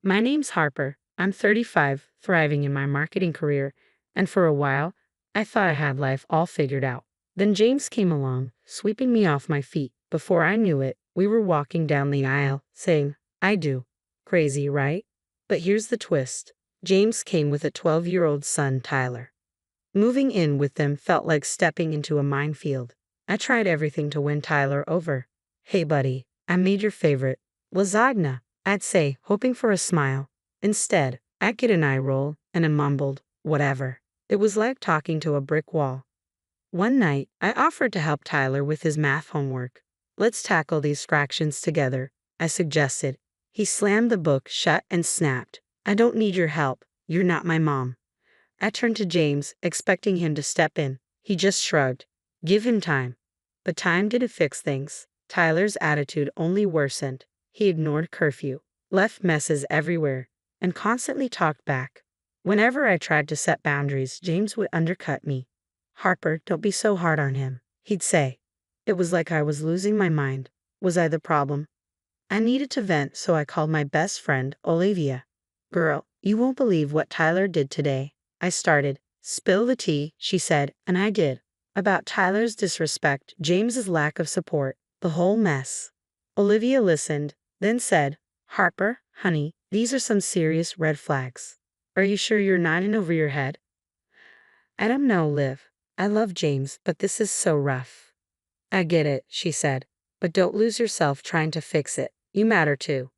My name's Harper. I'm 35, thriving in my marketing career, and for a while, I thought I had life all figured out. Then James came along, sweeping me off my feet. Before I knew it, we were walking down the aisle, saying, I do. Crazy, right? But here's the twist. James came with a 12-year-old son, Tyler. Moving in with them felt like stepping into a minefield. I tried everything to win Tyler over. Hey buddy, I made your favorite lasagna, I'd say, hoping for a smile. Instead, I'd get an eye roll and a mumbled, whatever. It was like talking to a brick wall. One night, I offered to help Tyler with his math homework. Let's tackle these fractions together, I suggested. He slammed the book shut and snapped. I don't need your help. You're not my mom. I turned to James, expecting him to step in. He just shrugged. Give him time. But time didn't fix things. Tyler's attitude only worsened. He ignored curfew, left messes everywhere, and constantly talked back. Whenever I tried to set boundaries, James would undercut me. Harper, don't be so hard on him, he'd say. It was like I was losing my mind. Was I the problem? I needed to vent, so I called my best friend, Olivia. Girl, you won't believe what Tyler did today. I started. Spill the tea, she said, and I did. About Tyler's disrespect, James's lack of support, the whole mess. Olivia listened, then said, Harper, honey, these are some serious red flags. Are you sure you're not in over your head? I don't know, Liv. I love James, but this is so rough. I get it, she said, but don't lose yourself trying to fix it. You matter too.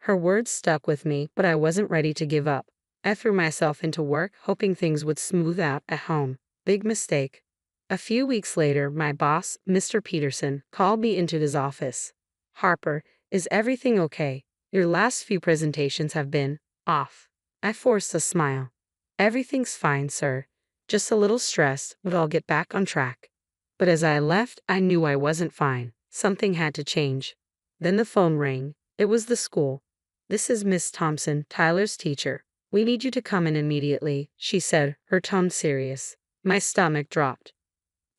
Her words stuck with me, but I wasn't ready to give up. I threw myself into work, hoping things would smooth out at home. Big mistake. A few weeks later, my boss, Mr. Peterson, called me into his office. Harper, is everything okay? Your last few presentations have been off. I forced a smile. Everything's fine, sir. Just a little stressed, but I'll get back on track. But as I left, I knew I wasn't fine. Something had to change. Then the phone rang. It was the school. This is Miss Thompson, Tyler's teacher. We need you to come in immediately, she said, her tone serious. My stomach dropped.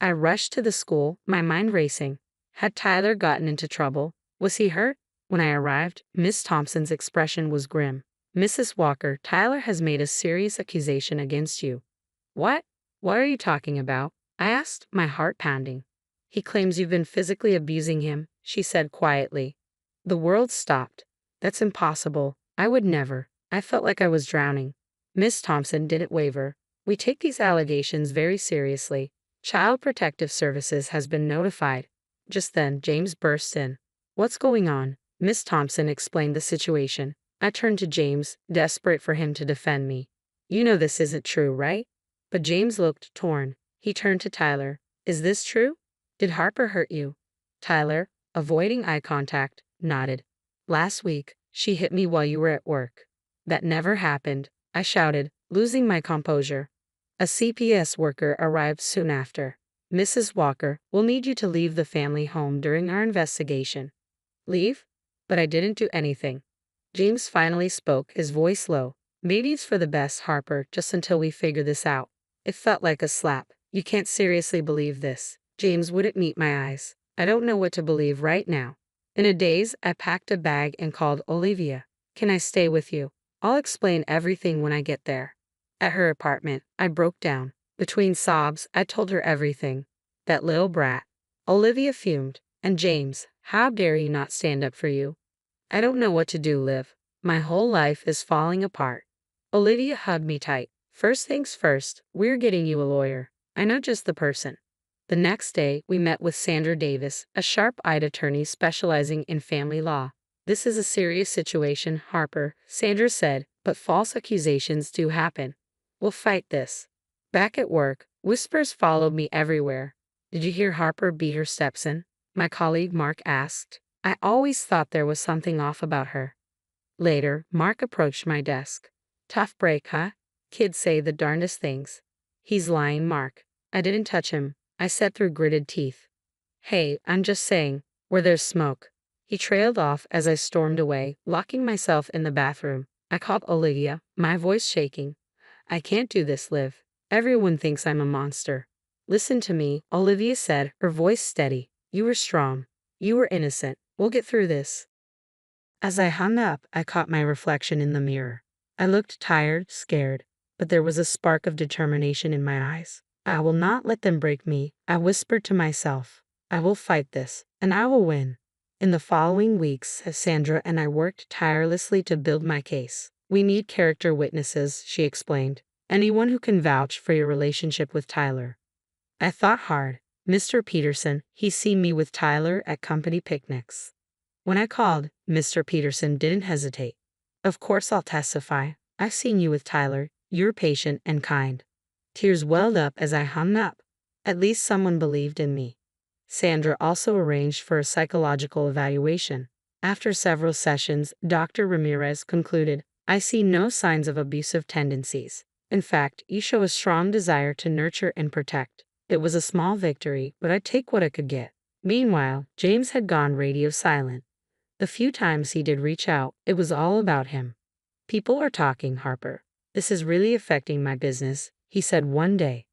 I rushed to the school, my mind racing. Had Tyler gotten into trouble? Was he hurt? When I arrived, Miss Thompson's expression was grim. Mrs. Walker, Tyler has made a serious accusation against you. What? What are you talking about? I asked, my heart pounding. He claims you've been physically abusing him, she said quietly. The world stopped. That's impossible. I would never. I felt like I was drowning. Miss Thompson didn't waver. We take these allegations very seriously. Child Protective Services has been notified. Just then, James burst in. What's going on? Miss Thompson explained the situation. I turned to James, desperate for him to defend me. You know this isn't true, right? But James looked torn. He turned to Tyler. Is this true? Did Harper hurt you? Tyler, avoiding eye contact, nodded. Last week, she hit me while you were at work. That never happened, I shouted, losing my composure. A CPS worker arrived soon after. Mrs. Walker, we'll need you to leave the family home during our investigation. Leave? But I didn't do anything. James finally spoke, his voice low. Maybe it's for the best, Harper, just until we figure this out. It felt like a slap. You can't seriously believe this. James wouldn't meet my eyes. I don't know what to believe right now. In a daze, I packed a bag and called Olivia. Can I stay with you? I'll explain everything when I get there. At her apartment, I broke down. Between sobs, I told her everything. That little brat. Olivia fumed. And James, how dare he not stand up for you? I don't know what to do, Liv. My whole life is falling apart. Olivia hugged me tight. First things first, we're getting you a lawyer. I know just the person. The next day, we met with Sandra Davis, a sharp-eyed attorney specializing in family law. This is a serious situation, Harper, Sandra said, but false accusations do happen. We'll fight this. Back at work, whispers followed me everywhere. Did you hear Harper beat her stepson? My colleague Mark asked. I always thought there was something off about her. Later, Mark approached my desk. Tough break, huh? Kids say the darndest things. He's lying, Mark. I didn't touch him, I said through gritted teeth. Hey, I'm just saying, where there's smoke. He trailed off as I stormed away, locking myself in the bathroom. I called Olivia, my voice shaking. I can't do this, Liv. Everyone thinks I'm a monster. Listen to me, Olivia said, her voice steady. You were strong. You were innocent. We'll get through this. As I hung up, I caught my reflection in the mirror. I looked tired, scared, but there was a spark of determination in my eyes. I will not let them break me, I whispered to myself. I will fight this, and I will win. In the following weeks, Sandra and I worked tirelessly to build my case. We need character witnesses, she explained. Anyone who can vouch for your relationship with Tyler. I thought hard. Mr. Peterson, he's seen me with Tyler at company picnics. When I called, Mr. Peterson didn't hesitate. Of course I'll testify. I've seen you with Tyler. You're patient and kind. Tears welled up as I hung up. At least someone believed in me. Sandra also arranged for a psychological evaluation. After several sessions, Dr. Ramirez concluded, I see no signs of abusive tendencies. In fact, you show a strong desire to nurture and protect. It was a small victory, but I'd take what I could get. Meanwhile, James had gone radio silent. The few times he did reach out, it was all about him. People are talking, Harper. This is really affecting my business, he said one day.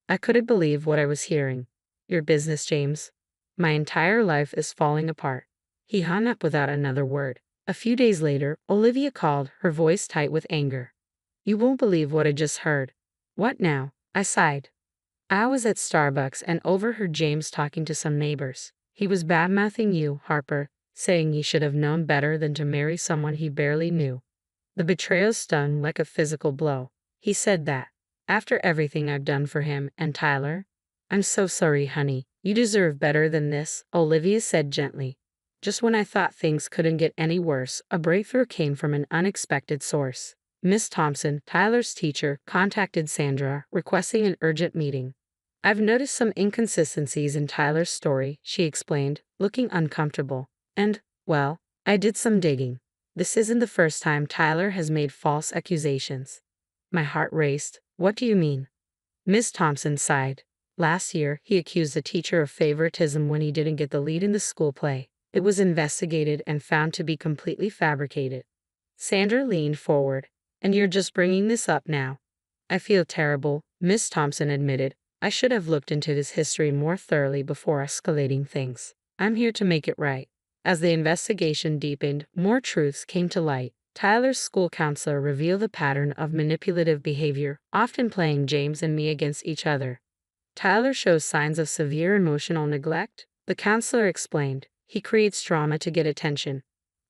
I couldn't believe what I was hearing. Your business, James? My entire life is falling apart. He hung up without another word. A few days later, Olivia called, her voice tight with anger. You won't believe what I just heard. What now? I sighed. I was at Starbucks and overheard James talking to some neighbors. He was badmouthing you, Harper, saying he should have known better than to marry someone he barely knew. The betrayal stung like a physical blow. He said that. After everything I've done for him and Tyler? I'm so sorry, honey. You deserve better than this, Olivia said gently. Just when I thought things couldn't get any worse, a breakthrough came from an unexpected source. Miss Thompson, Tyler's teacher, contacted Sandra, requesting an urgent meeting. I've noticed some inconsistencies in Tyler's story, she explained, looking uncomfortable. And, well, I did some digging. This isn't the first time Tyler has made false accusations. My heart raced. What do you mean? Miss Thompson sighed. Last year, he accused a teacher of favoritism when he didn't get the lead in the school play. It was investigated and found to be completely fabricated. Sandra leaned forward. And you're just bringing this up now? I feel terrible, Miss Thompson admitted. I should have looked into this history more thoroughly before escalating things. I'm here to make it right. As the investigation deepened, more truths came to light. Tyler's school counselor revealed a pattern of manipulative behavior, often playing James and me against each other. Tyler shows signs of severe emotional neglect, the counselor explained. He creates drama to get attention.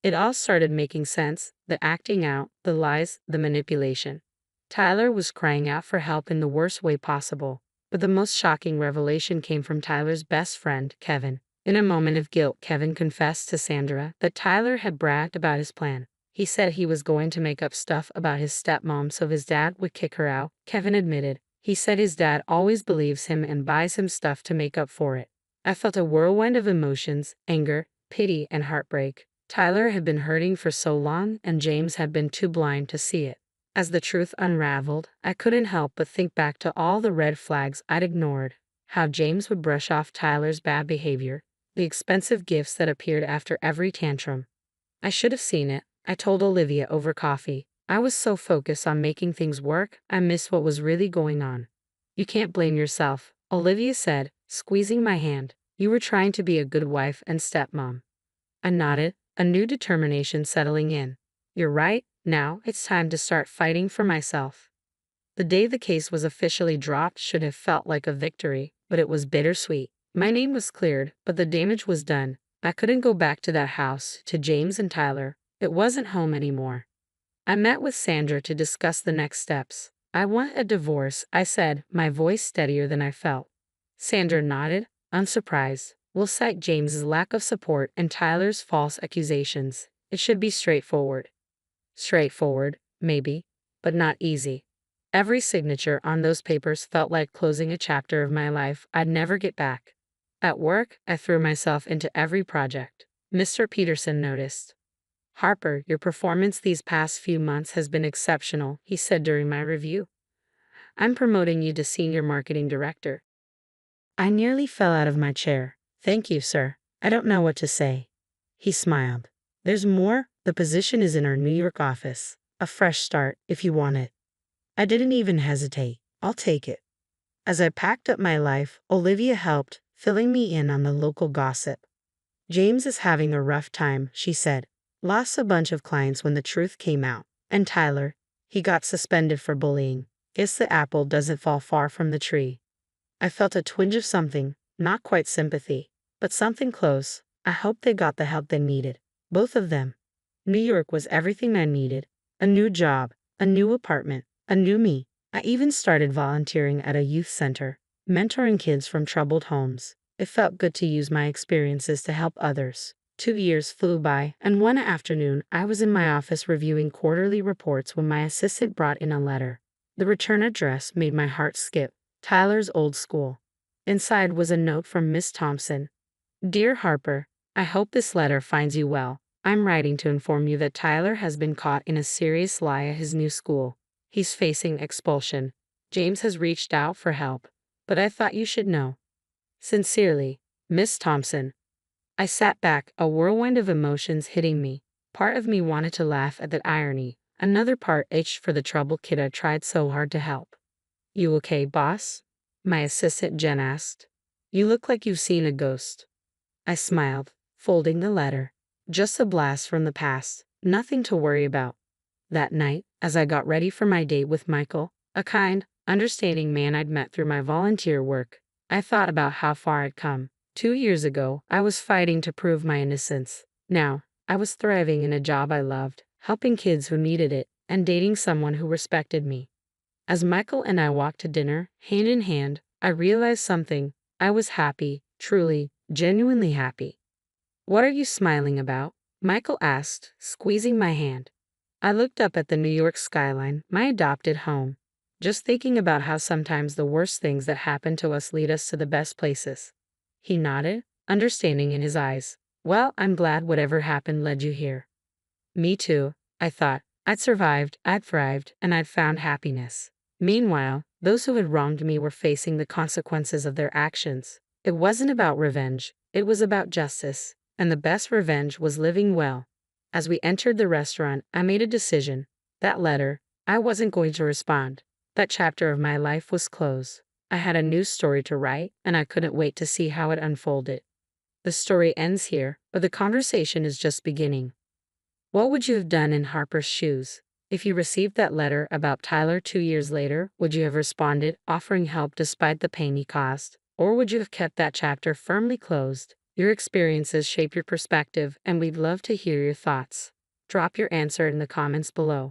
It all started making sense, the acting out, the lies, the manipulation. Tyler was crying out for help in the worst way possible, but the most shocking revelation came from Tyler's best friend, Kevin. In a moment of guilt, Kevin confessed to Sandra that Tyler had bragged about his plan. He said he was going to make up stuff about his stepmom so his dad would kick her out, Kevin admitted. He said his dad always believes him and buys him stuff to make up for it. I felt a whirlwind of emotions, anger, pity, and heartbreak. Tyler had been hurting for so long, and James had been too blind to see it. As the truth unraveled, I couldn't help but think back to all the red flags I'd ignored. How James would brush off Tyler's bad behavior, the expensive gifts that appeared after every tantrum. I should have seen it, I told Olivia over coffee. I was so focused on making things work, I missed what was really going on. You can't blame yourself, Olivia said, squeezing my hand. You were trying to be a good wife and stepmom. I nodded, a new determination settling in. You're right, now it's time to start fighting for myself. The day the case was officially dropped should have felt like a victory, but it was bittersweet. My name was cleared, but the damage was done. I couldn't go back to that house, to James and Tyler. It wasn't home anymore. I met with Sandra to discuss the next steps. I want a divorce, I said, my voice steadier than I felt. Sandra nodded, unsurprised. We'll cite James's lack of support and Tyler's false accusations. It should be straightforward. Straightforward, maybe, but not easy. Every signature on those papers felt like closing a chapter of my life I'd never get back. At work, I threw myself into every project. Mr. Peterson noticed. Harper, your performance these past few months has been exceptional, he said during my review. I'm promoting you to Senior Marketing Director. I nearly fell out of my chair. Thank you, sir. I don't know what to say. He smiled. There's more. The position is in our New York office. A fresh start, if you want it. I didn't even hesitate. I'll take it. As I packed up my life, Olivia helped, filling me in on the local gossip. James is having a rough time, she said. Lost a bunch of clients when the truth came out. And Tyler, he got suspended for bullying. Guess the apple doesn't fall far from the tree. I felt a twinge of something, not quite sympathy, but something close. I hoped they got the help they needed. Both of them. New York was everything I needed. A new job, a new apartment, a new me. I even started volunteering at a youth center, mentoring kids from troubled homes. It felt good to use my experiences to help others. 2 years flew by, and one afternoon I was in my office reviewing quarterly reports when my assistant brought in a letter. The return address made my heart skip. Tyler's old school. Inside was a note from Miss Thompson. Dear Harper, I hope this letter finds you well. I'm writing to inform you that Tyler has been caught in a serious lie at his new school. He's facing expulsion. James has reached out for help, but I thought you should know. Sincerely, Miss Thompson. I sat back, a whirlwind of emotions hitting me. Part of me wanted to laugh at that irony. Another part ached for the troubled kid I tried so hard to help. You okay, boss? My assistant Jen asked. You look like you've seen a ghost. I smiled, folding the letter. Just a blast from the past, nothing to worry about. That night, as I got ready for my date with Michael, a kind, understanding man I'd met through my volunteer work, I thought about how far I'd come. 2 years ago, I was fighting to prove my innocence. Now, I was thriving in a job I loved, helping kids who needed it, and dating someone who respected me. As Michael and I walked to dinner, hand in hand, I realized something. I was happy, truly, genuinely happy. What are you smiling about? Michael asked, squeezing my hand. I looked up at the New York skyline, my adopted home, just thinking about how sometimes the worst things that happen to us lead us to the best places. He nodded, understanding in his eyes. Well, I'm glad whatever happened led you here. Me too, I thought. I'd survived, I'd thrived, and I'd found happiness. Meanwhile, those who had wronged me were facing the consequences of their actions. It wasn't about revenge, it was about justice, and the best revenge was living well. As we entered the restaurant, I made a decision. That letter, I wasn't going to respond. That chapter of my life was closed. I had a new story to write, and I couldn't wait to see how it unfolded. The story ends here, but the conversation is just beginning. What would you have done in Harper's shoes? If you received that letter about Tyler 2 years later, would you have responded, offering help despite the pain he caused? Or would you have kept that chapter firmly closed? Your experiences shape your perspective, and we'd love to hear your thoughts. Drop your answer in the comments below.